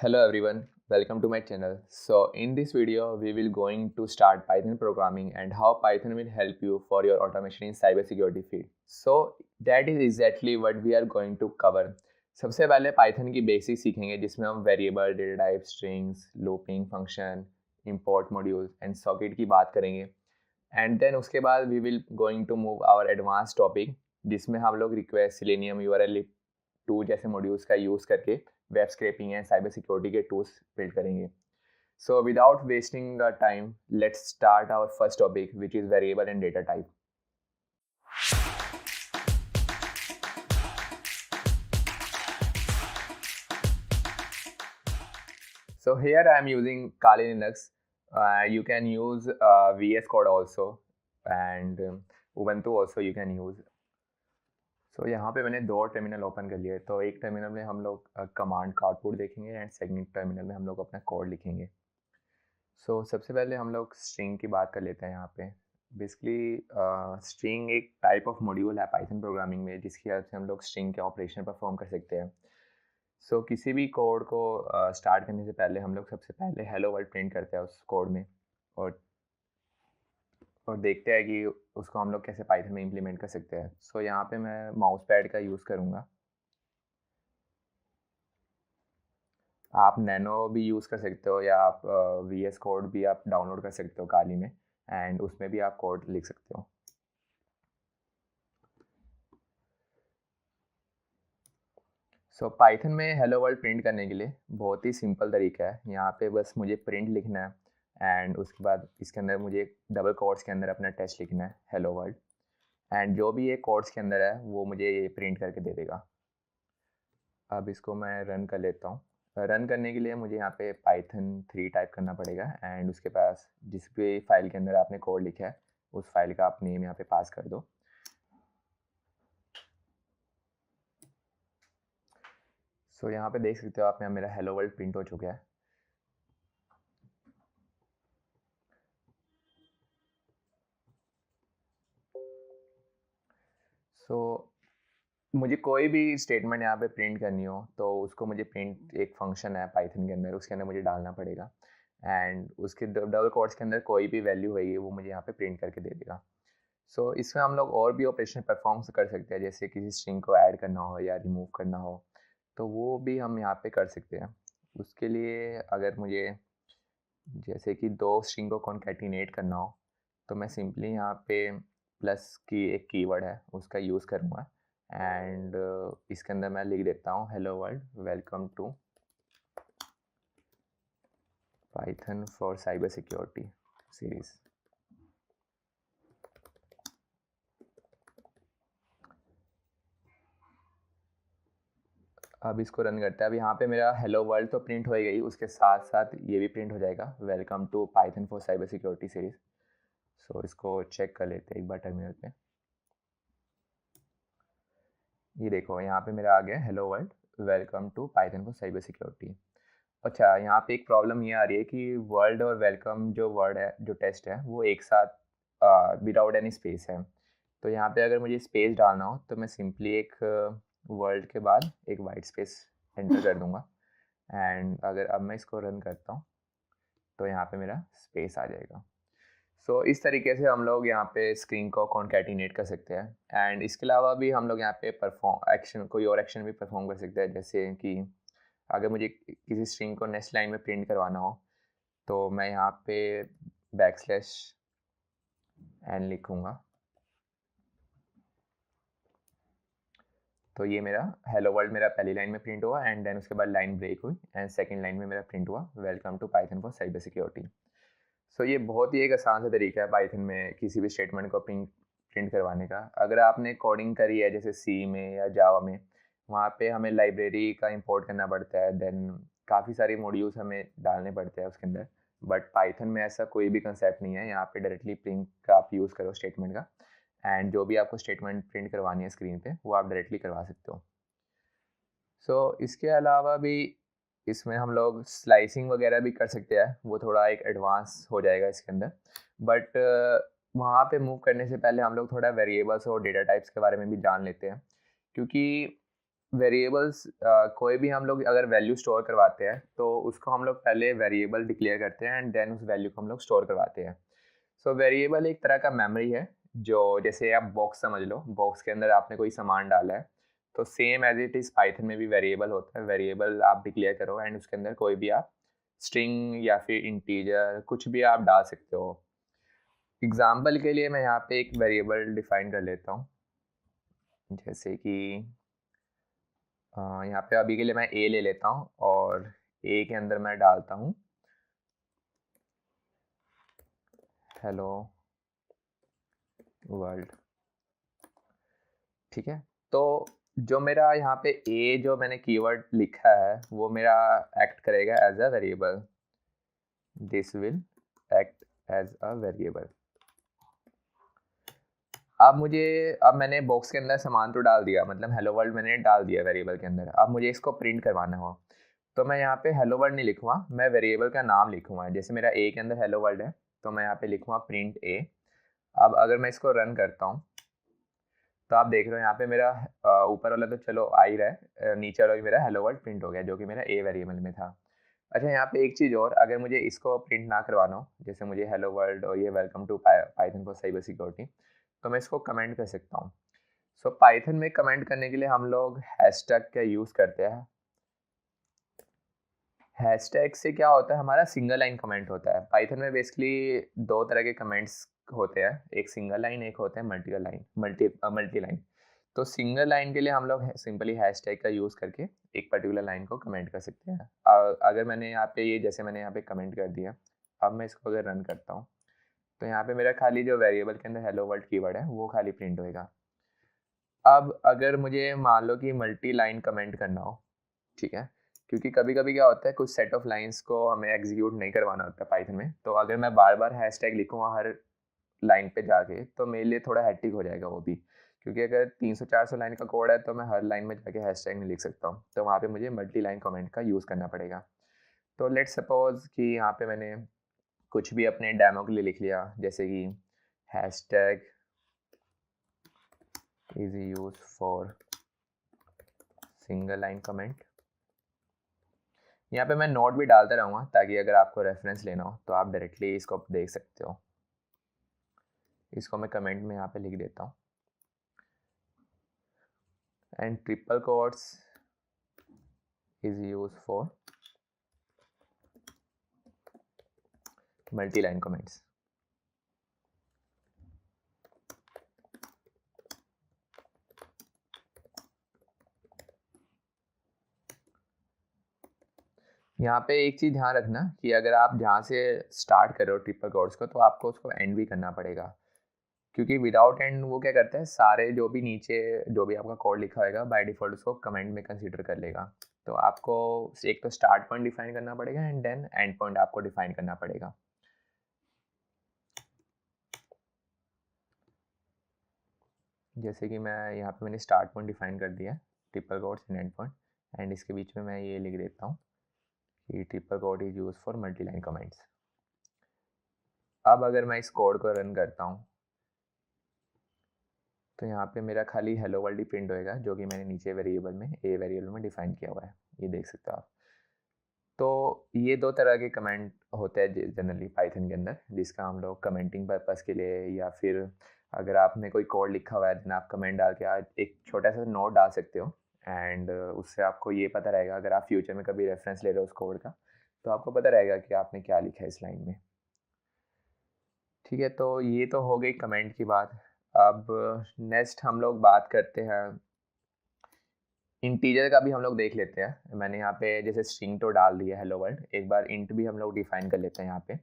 Hello everyone, welcome to my channel. So in this video, we will going to start Python programming and how Python will help you for your automation in cybersecurity field. So that is exactly what we are going to cover. सबसे पहले Python की basic सीखेंगे जिसमें हम variable, data type, strings, looping function, import module and socket की बात करेंगे. And then उसके बाद we will going to move our advance topic जिसमें हम लोग रिक्वेस्ट, सिलेनियम, यूआरएल 2 जैसे मॉड्यूल्स का यूज़ करके web scraping and cyber security के टूल्स बिल्ड करेंगे. So without wasting the time let's start our first topic which is variable and data type. So here I am using Kali Linux. You can use VS Code also and Ubuntu also you can use. So यहाँ पे मैंने दो terminal open कर लिए. तो एक terminal में हम लोग कमांड का आउटपुट देखेंगे एंड सेकंड टर्मिनल में हम लोग अपना कोड लिखेंगे. सो सबसे पहले हम लोग स्ट्रिंग की बात कर लेते हैं. यहाँ पे बेसिकली स्ट्रिंग एक टाइप ऑफ मॉड्यूल है पाइथन प्रोग्रामिंग में जिसकी हेल्प से हम लोग स्ट्रिंग के ऑपरेशन परफॉर्म कर सकते हैं. सो किसी भी कोड को स्टार्ट करने से पहले हम लोग सबसे पहले हेलो वर्ल्ड प्रिंट करते हैं उस कोड में और देखते हैं कि उसको हम लोग कैसे पाइथन में इम्प्लीमेंट कर सकते हैं. सो यहाँ पे मैं माउस पैड का यूज़ करूँगा. आप नैनो भी यूज़ कर सकते हो या आप VS कोड भी आप डाउनलोड कर सकते हो काली में एंड उसमें भी आप कोड लिख सकते हो. सो पाइथन में हेलो वर्ल्ड प्रिंट करने के लिए बहुत ही सिंपल तरीका है. यहाँ पे बस मुझे प्रिंट लिखना है एंड उसके बाद इसके अंदर मुझे डबल कोट्स के अंदर अपना टेक्स्ट लिखना है हेलो वर्ल्ड एंड जो भी ये कोट्स के अंदर है वो मुझे ये प्रिंट करके दे देगा. अब इसको मैं रन कर लेता हूँ. रन करने के लिए मुझे यहाँ पे पाइथन 3 टाइप करना पड़ेगा एंड उसके पास जिस भी फाइल के अंदर आपने कोड लिखा है उस फाइल का आप नेम यहाँ पे पास कर दो. सो यहाँ पे देख सकते हो आप, यहाँ मेरा हेलो वर्ल्ड प्रिंट हो चुका है. सो मुझे कोई भी स्टेटमेंट यहाँ पे प्रिंट करनी हो तो उसको मुझे प्रिंट एक फंक्शन है पाइथन के अंदर उसके अंदर मुझे डालना पड़ेगा एंड उसके डबल कोट्स के अंदर कोई भी वैल्यू होगी वो मुझे यहाँ पे प्रिंट करके दे देगा. सो इसमें हम लोग और भी ऑपरेशन परफॉर्म कर सकते हैं जैसे किसी स्ट्रिंग को ऐड करना हो या रिमूव करना हो तो वो भी हम यहाँ पे कर सकते हैं. उसके लिए अगर मुझे जैसे कि दो स्ट्रिंग को कॉन्कैटिनेट करना हो तो मैं सिंपली यहाँ पे प्लस की एक कीवर्ड है उसका यूज़ करूँगा एंड इसके अंदर मैं लिख देता हूँ hello world welcome to Python for cyber security series. अब इसको रन करते हैं. अब यहाँ पे मेरा हेलो वर्ल्ड तो प्रिंट हो गई, उसके साथ साथ ये भी प्रिंट हो जाएगा welcome to Python for cyber security series. So इसको चेक कर लेते हैं एक बार टर्मिनल पे. ये देखो यहाँ पे मेरा आ गया hello world welcome to Python for cyber security. अच्छा, यहाँ पे एक प्रॉब्लम ये आ रही है कि वर्ल्ड और वेलकम जो वर्ड है, जो टेक्स्ट है, वो एक साथ विदाउट एनी स्पेस है. तो यहाँ पे अगर मुझे स्पेस डालना हो तो मैं सिंपली एक वर्ल्ड के बाद एक वाइट स्पेस एंटर कर दूंगा एंड अगर अब मैं इसको रन करता हूँ तो यहाँ पे मेरा स्पेस आ जाएगा. सो इस तरीके से हम लोग यहाँ पे स्क्रीन को कॉन्कैटिनेट कर सकते हैं एंड इसके अलावा भी हम लोग यहाँ पे परफॉर्म एक्शन कोई और एक्शन भी परफॉर्म कर सकते हैं. जैसे कि अगर मुझे किसी स्ट्रिंग को नेक्स्ट लाइन में प्रिंट करवाना हो तो मैं यहाँ पे बैकस्लैश एन लिखूँगा तो ये मेरा हेलो वर्ल्ड मेरा पहली लाइन में प्रिंट हुआ एंड देन उसके बाद लाइन ब्रेक हुई एंड सेकंड लाइन में मेरा प्रिंट हुआ welcome to Python for cyber security. So ये बहुत ही एक आसान सा तरीका है पाइथन में किसी भी स्टेटमेंट को प्रिंट करवाने का. अगर आपने कोडिंग करी है जैसे सी में या जावा में, वहाँ पे हमें लाइब्रेरी का इंपोर्ट करना पड़ता है, देन काफ़ी सारी मॉड्यूल्स हमें डालने पड़ते हैं उसके अंदर. बट पाइथन में ऐसा कोई भी कंसेप्ट नहीं है. यहाँ पे डायरेक्टली प्रिंट का आप यूज़ करो स्टेटमेंट का एंड जो भी आपको स्टेटमेंट प्रिंट करवानी है स्क्रीन पे वो आप डायरेक्टली करवा सकते हो. सो इसके अलावा भी इसमें हम लोग स्लाइसिंग वगैरह भी कर सकते हैं, वो थोड़ा एक एडवांस हो जाएगा इसके अंदर. बट वहाँ पे मूव करने से पहले हम लोग थोड़ा वेरिएबल्स और डेटा टाइप्स के बारे में भी जान लेते हैं क्योंकि वेरिएबल्स कोई भी हम लोग अगर वैल्यू स्टोर करवाते हैं तो उसको हम लोग पहले वेरिएबल डिक्लेयर करते हैं एंड देन उस वैल्यू को हम लोग स्टोर करवाते हैं। सो वेरिएबल एक तरह का मेमोरी है, जो जैसे आप बॉक्स समझ लो, बॉक्स के अंदर आपने कोई सामान डाला है, तो same as it is Python में भी वेरिएबल होता है। वेरिएबल आप डिक्लेयर करो एंड उसके अंदर कोई भी आप स्ट्रिंग या फिर इंटीजर कुछ भी आप डाल सकते हो। एग्जाम्पल के लिए मैं यहाँ पे एक वेरिएबल डिफाइन कर लेता हूँ, जैसे कि यहाँ पे अभी के लिए मैं ए ले लेता हूँ और ए के अंदर मैं डालता हूँ हेलो वर्ल्ड। ठीक है, तो जो मेरा यहाँ पे ए जो मैंने कीवर्ड लिखा है वो मेरा एक्ट करेगा as a variable. This will act as a variable. अब मैंने बॉक्स के अंदर सामान तो डाल दिया, मतलब हेलो वर्ल्ड मैंने डाल दिया वेरिएबल के अंदर। अब मुझे इसको प्रिंट करवाना हो तो मैं यहाँ पे हेलो वर्ल्ड नहीं लिखूँगा, मैं वेरिएबल का नाम लिखूँगा। जैसे मेरा ए के अंदर हेलो वर्ल्ड है तो मैं यहाँ पे लिखूँगा प्रिंट ए। अब अगर मैं इसको रन करता हूँ तो आप देख रहे हो यहाँ पे मेरा ऊपर वाला तो चलो आ ही रहा है, नीचे वाला भी मेरा हेलो वर्ल्ड प्रिंट हो गया जो कि मेरा ए वेरिएबल में था। अच्छा, यहाँ पे एक चीज़ और, अगर मुझे इसको प्रिंट ना करवाना हो, जैसे मुझे हेलो वर्ल्ड और ये welcome to Python for cyber security, तो मैं इसको कमेंट कर सकता हूँ। सो पाइथन में कमेंट करने के लिए हम लोग हैशटैग का यूज़ करते हैं। हैशटैग से क्या होता है, हमारा सिंगल लाइन कमेंट होता है। पाइथन में बेसिकली दो तरह के कमेंट्स होते हैं, एक सिंगल लाइन, एक होता है मल्टी लाइन। तो सिंगल लाइन के लिए हम लोग सिंपली हैशटैग का यूज़ करके एक पर्टिकुलर लाइन को कमेंट कर सकते हैं। अगर मैंने यहाँ पे ये जैसे मैंने यहाँ पे कमेंट कर दिया, अब मैं इसको अगर रन करता हूँ तो यहाँ पे मेरा खाली जो वेरिएबल के अंदर हेलो वर्ल्ड कीवर्ड है वो खाली प्रिंट होएगा। अब अगर मुझे मान लो कि मल्टी लाइन कमेंट करना हो, ठीक है, क्योंकि कभी कभी क्या होता है कुछ सेट ऑफ लाइंस को हमें एग्जीक्यूट नहीं करवाना होता पाइथन में, तो अगर मैं बार बार हैशटैग लिखूंगा हर लाइन पे जाके तो मेरे लिए थोड़ा हैट्रिक हो जाएगा वो भी, क्योंकि अगर 300-400 लाइन का कोड है तो मैं हर लाइन में जाके हैशटैग नहीं लिख सकता हूँ, तो वहाँ पे मुझे मल्टी लाइन कमेंट का यूज़ करना पड़ेगा। तो लेट्स सपोज कि यहाँ पे मैंने कुछ भी अपने डेमो के लिए लिख लिया, जैसे कि hashtag is use for single line comment. यहाँ पे मैं नोट भी डालता रहूँगा ताकि अगर आपको रेफरेंस लेना हो तो आप डायरेक्टली इसको देख सकते हो। इसको मैं कमेंट में यहाँ पे लिख देता हूँ and triple quotes is use for multi line comments. यहाँ पे एक चीज़ ध्यान रखना कि अगर आप जहाँ से स्टार्ट कर रहे हो ट्रिपल कोट्स को तो आपको उसको एंड भी करना पड़ेगा, क्योंकि विदाउट एंड वो क्या करता है, सारे जो भी नीचे जो भी आपका कोड लिखा होगा बाय डिफॉल्ट उसको कमेंट में कंसीडर कर लेगा। तो आपको एक तो स्टार्ट पॉइंट डिफाइन करना पड़ेगा एंड देन एंड पॉइंट आपको डिफाइन करना पड़ेगा। जैसे कि मैं यहाँ पे मैंने स्टार्ट पॉइंट डिफाइन कर दिया, triple quotes and end point, and इसके बीच में मैं ये लिख देता हूँ कि triple quote is use for multi line comments. अब अगर मैं इस कोड को रन करता हूँ तो यहाँ पे मेरा खाली हेलो वर्ल्ड ही प्रिंट होएगा, जो कि मैंने नीचे वेरिएबल में ए वेरिएबल में डिफाइन किया हुआ है, ये देख सकते हो आप। तो ये दो तरह के कमेंट होते हैं जनरली पाइथन के अंदर, जिसका हम लोग कमेंटिंग पर्पस के लिए या फिर अगर आपने कोई कोड लिखा हुआ है देन आप कमेंट डाल के आज एक छोटा सा नोट डाल सकते हो एंड उससे आपको ये पता रहेगा, अगर आप फ्यूचर में कभी रेफरेंस ले रहे हो उस कोड का तो आपको पता रहेगा कि आपने क्या लिखा है इस लाइन में। ठीक है, तो ये तो हो गई कमेंट की बात। अब नेक्स्ट हम लोग बात करते हैं इंटीजर का, भी हम लोग देख लेते हैं। मैंने यहाँ पे जैसे स्ट्रिंग तो डाल दिया हेलो वर्ल्ड, एक बार इंट भी हम लोग डिफाइन कर लेते हैं यहाँ पे।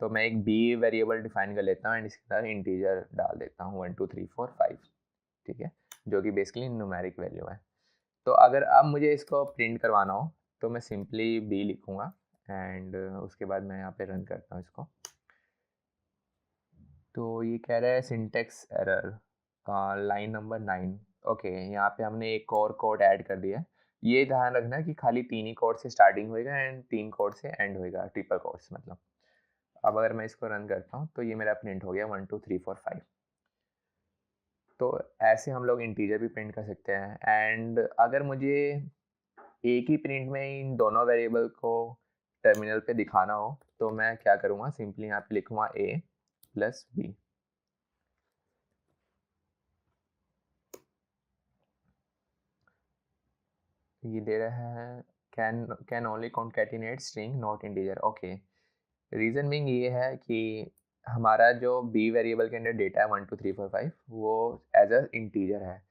तो मैं एक बी वेरिएबल डिफाइन कर लेता हूँ एंड इसके अंदर इंटीजर डाल देता हूँ 1 2 3 4 5, ठीक है, जो कि बेसिकली न्यूमेरिक वैल्यू है। तो अगर अब मुझे इसको प्रिंट करवाना हो तो मैं सिंपली बी लिखूँगा एंड उसके बाद मैं यहाँ पे रन करता हूँ इसको। तो ये कह रहा है syntax error line number 9। Okay, यहाँ पे हमने एक और कोड ऐड कर दिया है। ये ध्यान रखना कि खाली 3 ही कोड से स्टार्टिंग होएगा एंड 3 कोड से एंड होएगा, ट्रिपल कोड्स मतलब। अब अगर मैं इसको रन करता हूँ तो ये मेरा प्रिंट हो गया 1 2 3 4 5। तो ऐसे हम लोग इंटीजर भी प्रिंट कर सकते हैं। एंड अगर मुझे एक ही प्रिंट में इन दोनों वेरिएबल को टर्मिनल पे दिखाना हो तो मैं क्या करूँगा, सिंपली यहाँ पे लिखूँगा a प्लस b। ये दे रहा है can only concatenate string not integer. Okay, reason being ये है कि हमारा जो b वेरिएबल के अंदर डेटा है 1 2 3 4 5 वो एज अ इंटीजर है।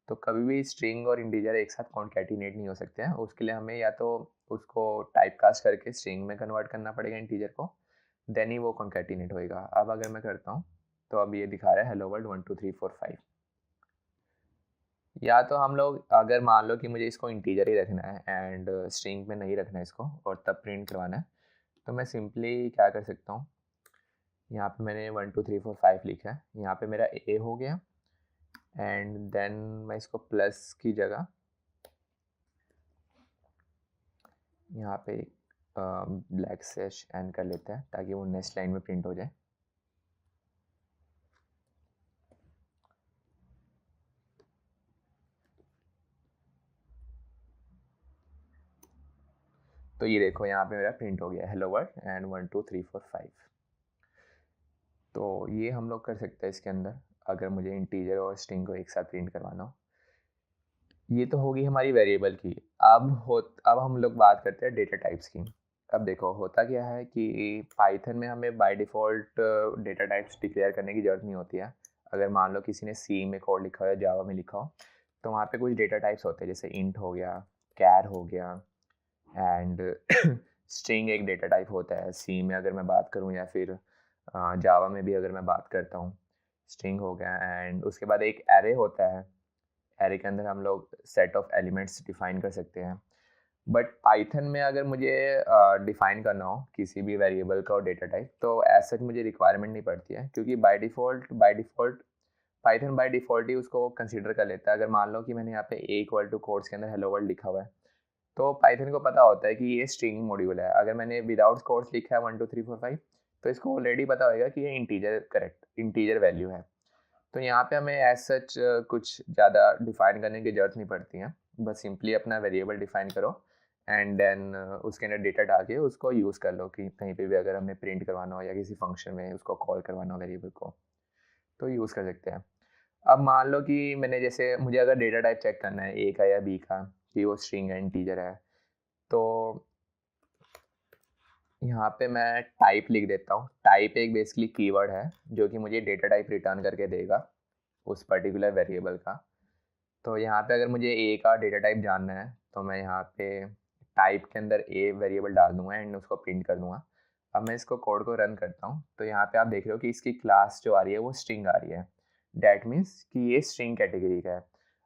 तो कभी भी स्ट्रिंग और इंटीजर एक साथ कॉन्कैटिनेट नहीं हो सकते हैं। उसके लिए हमें या तो उसको टाइपकास्ट करके स्ट्रिंग में कन्वर्ट करना पड़ेगा इंटीजर को, देन ही वो कॉन्कैटिनेट होएगा। अब अगर मैं करता हूँ तो अब ये दिखा रहा है हेलो वर्ल्ड 1 2 3 4 5। या तो हम लोग अगर मान लो कि मुझे इसको इंटीजर ही रखना है एंड स्ट्रिंग में नहीं रखना है इसको और तब प्रिंट करवाना है, तो मैं सिंपली क्या कर सकता हूँ, यहाँ पे मैंने 1 2 3 4 5 लिखा है, यहाँ पे मेरा ए हो गया एंड देन मैं इसको प्लस की जगह यहाँ पे ब्लैक स्लैश एन कर लेते हैं ताकि वो नेक्स्ट लाइन में प्रिंट हो जाए। तो ये देखो यहाँ पे मेरा प्रिंट हो गया हेलो वर्ल्ड एंड 1 2 3 4 5। तो ये हम लोग कर सकते हैं इसके अंदर अगर मुझे इंटीजर और स्ट्रिंग को एक साथ प्रिंट करवाना हो। ये तो होगी हमारी वेरिएबल की। अब हम लोग बात करते हैं डेटा टाइप्स की। अब देखो होता क्या है कि पाइथन में हमें by default data types declare करने की ज़रूरत नहीं होती है। अगर मान लो किसी ने सी में कोड लिखा हो या जावा में लिखा हो तो वहाँ पे कुछ डेटा टाइप्स होते हैं, जैसे इंट हो गया, कैर हो गया एंड स्ट्रिंग एक डेटा टाइप होता है सी में अगर मैं बात करूँ, या फिर जावा में भी अगर मैं बात करता हूँ स्ट्रिंग हो गया। एंड उसके बाद एक एरे होता है, एरे के अंदर हम लोग सेट ऑफ एलिमेंट्स डिफाइन कर सकते हैं। बट पाइथन में अगर मुझे डिफाइन करना हो किसी भी वेरिएबल का और डेटा टाइप तो ऐसा मुझे रिक्वायरमेंट नहीं पड़ती है, क्योंकि by default Python by default ही उसको कंसीडर कर लेता है। अगर मान लो कि मैंने यहाँ पे ए इक्वल टू कोट्स के अंदर हेलो वर्ल्ड लिखा हुआ है तो पाइथन को पता होता है कि ये स्ट्रिंग मॉड्यूल है। अगर मैंने विदाउट कोट्स लिखा है 1 2 3 4 5 तो इसको ऑलरेडी पता होगा कि ये इंटीजर वैल्यू है। तो यहाँ पे हमें एज सच कुछ ज़्यादा डिफाइन करने की ज़रूरत नहीं पड़ती है। बस सिंपली अपना वेरिएबल डिफाइन करो एंड देन उसके अंदर डेटा डाल के उसको यूज़ कर लो कि कहीं पे भी अगर हमें प्रिंट करवाना हो या किसी फंक्शन में उसको कॉल करवाना हो वेरिएबल को, तो यूज़ कर सकते हैं। अब मान लो कि मैंने जैसे मुझे अगर डेटा टाइप चेक करना है ए का या बी का कि वो स्ट्रिंग है इंटीजर है, तो यहाँ पे मैं टाइप लिख देता हूँ। टाइप एक बेसिकली कीवर्ड है जो कि मुझे डेटा टाइप रिटर्न करके देगा उस पर्टिकुलर वेरिएबल का। तो यहाँ पे अगर मुझे ए का डेटा टाइप जानना है तो मैं यहाँ पे टाइप के अंदर ए वेरिएबल डाल दूंगा एंड उसको प्रिंट कर दूंगा। अब मैं इसको कोड को रन करता हूँ तो यहाँ पे आप देख रहे हो कि इसकी क्लास जो आ रही है वो स्ट्रिंग आ रही है। डैट मीन्स कि ये स्ट्रिंग कैटेगरी का है।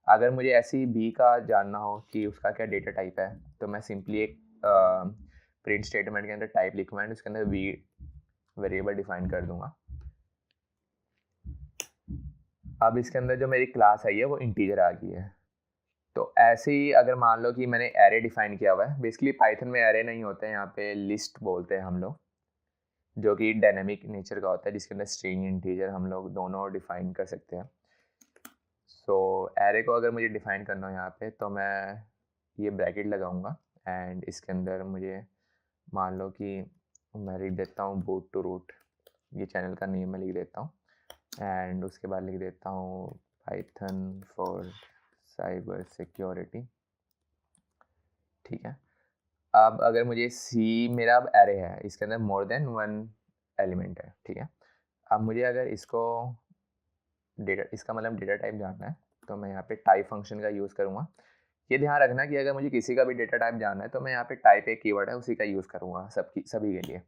अगर मुझे ऐसी बी का जानना हो कि उसका क्या डेटा टाइप है तो मैं सिंपली एक प्रिंट स्टेटमेंट के अंदर टाइप लिखूँगा एंड उसके अंदर बी वेरिएबल डिफाइन कर दूंगा। अब इसके अंदर जो मेरी क्लास आई है वो इंटीजर आ गई है। तो ऐसे ही अगर मान लो कि मैंने एरे डिफाइन किया हुआ है, बेसिकली पाइथन में एरे नहीं होते हैं, यहाँ पे लिस्ट बोलते हैं हम लोग, जो कि डायनेमिक नेचर का होता है जिसके अंदर स्ट्रिंग इंटीजर हम लोग दोनों डिफाइन कर सकते हैं। सो एरे को अगर मुझे डिफाइन करना हो यहाँ पे तो मैं ये ब्रैकेट लगाऊंगा एंड इसके अंदर मुझे मान लो कि मैं लिख देता हूँ बूट टू रूट, ये चैनल का नेम मैं लिख देता हूँ एंड उसके बाद लिख देता हूँ पाइथन फॉर साइबर सिक्योरिटी। ठीक है। अब अगर मुझे सी मेरा अब एरे है, इसके अंदर मोर देन वन एलिमेंट है, ठीक है। अब मुझे अगर इसको डेटा इसका मतलब डेटा टाइप जानना है तो मैं यहाँ पे टाइप फंक्शन का यूज़ करूँगा। ये ध्यान रखना कि अगर मुझे किसी का भी डेटा टाइप जानना है तो मैं यहाँ पे टाइप एक कीवर्ड है उसी का यूज़ करूँगा सभी के लिए।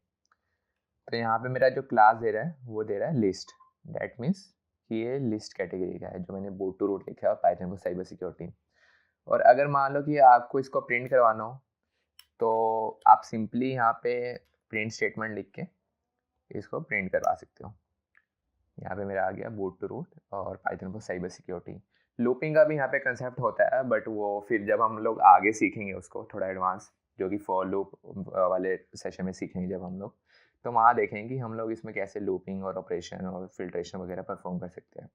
तो यहाँ पे मेरा जो क्लास दे रहा है वो दे रहा है लिस्ट। डैट मीन्स कि ये लिस्ट कैटेगरी का है जो मैंने बूट टू रूट लिखा है और पाइथन को साइबर सिक्योरिटी। और अगर मान लो कि आपको इसको प्रिंट करवाना हो तो आप सिंपली यहाँ पे प्रिंट स्टेटमेंट लिख के इसको प्रिंट करवा सकते हो। यहाँ पे मेरा आ गया बूट टू रूट और Python for cyber security. Looping का भी यहाँ पे कंसेप्ट होता है बट वो फिर जब हम लोग आगे सीखेंगे उसको थोड़ा एडवांस, जो कि फॉर लूप वाले सेशन में सीखेंगे जब हम लोग, तो वहाँ देखेंगे कि हम लोग इसमें कैसे लूपिंग और ऑपरेशन और फिल्ट्रेशन वगैरह परफॉर्म कर सकते हैं।